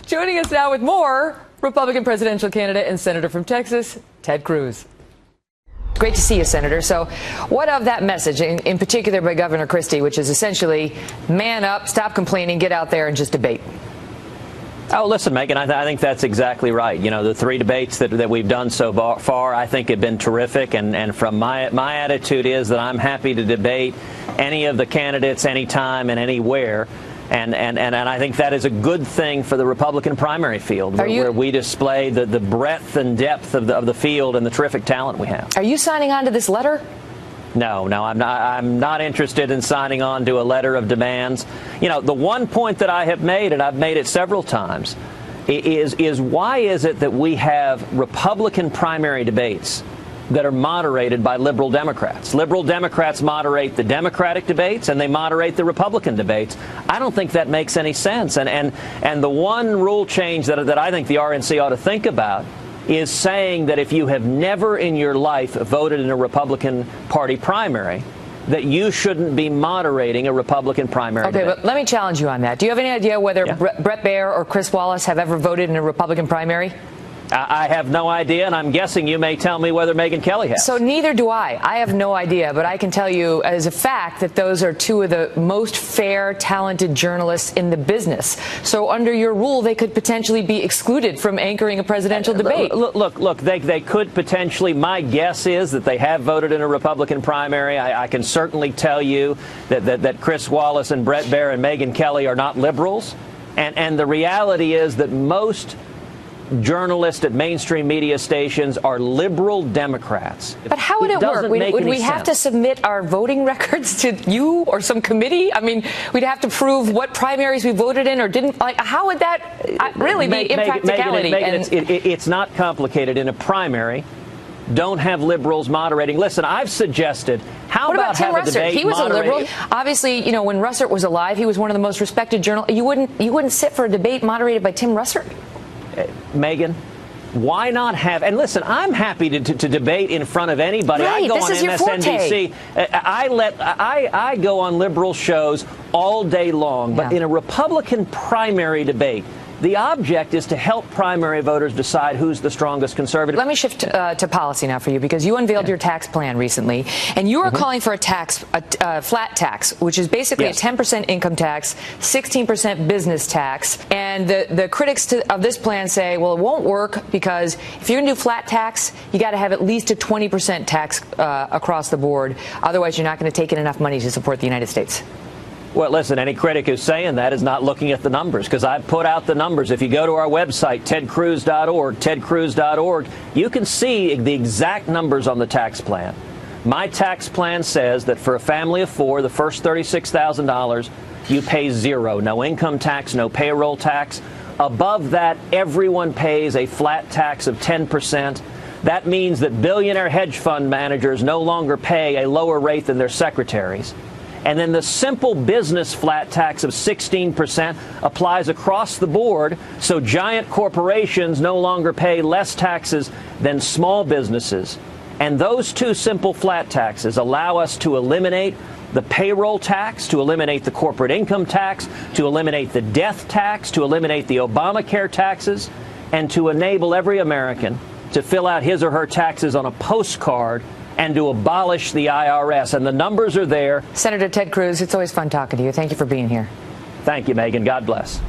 Joining us now with more, Republican presidential candidate and senator from Texas, Ted Cruz. Great to see you, Senator. So what of that message, in particular by Governor Christie, which is essentially man up, stop complaining, get out there and just debate? Oh, listen, Megyn, I think that's exactly right. You know, the 3 debates that we've done so far, I think have been terrific. And from my attitude is that I'm happy to debate any of the candidates anytime and anywhere. And I think that is a good thing for the Republican primary field, where we display the breadth and depth of the field and the terrific talent we have. Are you signing on to this letter? No, I'm not interested in signing on to a letter of demands. You know, the one point that I have made, and I've made it several times, is why is it that we have Republican primary debates that are moderated by liberal Democrats? Liberal Democrats moderate the Democratic debates and they moderate the Republican debates. I don't think that makes any sense. And the one rule change that I think the RNC ought to think about is saying that if you have never in your life voted in a Republican Party primary, that you shouldn't be moderating a Republican primary debate. But let me challenge you on that. Do you have any idea whether Brett Baier or Chris Wallace have ever voted in a Republican primary? I have no idea, and I'm guessing you may tell me whether Megyn Kelly has. So neither do I. I have no idea, but I can tell you as a fact that those are 2 of the most fair, talented journalists in the business. So under your rule, they could potentially be excluded from anchoring a presidential debate. Look, they could potentially. My guess is that they have voted in a Republican primary. I can certainly tell you that Chris Wallace and Brett Baier and Megyn Kelly are not liberals. And the reality is that most journalists at mainstream media stations are liberal Democrats. But how would it work? Would we have to submit our voting records to you or some committee? I mean, we'd have to prove what primaries we voted in or didn't. Like, how would that really be impracticality? It's not complicated. In a primary, don't have liberals moderating. Listen, I've suggested, what about Tim Russert? He was a liberal. Obviously, you know, when Russert was alive, he was one of the most respected journalists. You wouldn't sit for a debate moderated by Tim Russert? Megyn, why not have? And listen, I'm happy to debate in front of anybody. Right, I go on MSNBC. I go on liberal shows all day long. But in a Republican primary debate, the object is to help primary voters decide who's the strongest conservative. Let me shift to policy now for you, because you unveiled your tax plan recently, and you are calling for a flat tax, which is basically a 10% income tax, 16% business tax. And the critics of this plan say, well, it won't work because if you're going to do flat tax, you got to have at least a 20% tax across the board. Otherwise, you're not going to take in enough money to support the United States. Well, listen, any critic who's saying that is not looking at the numbers, because I've put out the numbers. If you go to our website, tedcruz.org, you can see the exact numbers on the tax plan. My tax plan says that for a family of 4, the first $36,000, you pay 0. No income tax, no payroll tax. Above that, everyone pays a flat tax of 10%. That means that billionaire hedge fund managers no longer pay a lower rate than their secretaries. And then the simple business flat tax of 16% applies across the board, so giant corporations no longer pay less taxes than small businesses. And those 2 simple flat taxes allow us to eliminate the payroll tax, to eliminate the corporate income tax, to eliminate the death tax, to eliminate the Obamacare taxes, and to enable every American to fill out his or her taxes on a postcard and to abolish the IRS. And the numbers are there. Senator Ted Cruz, it's always fun talking to you. Thank you for being here. Thank you, Megyn. God bless.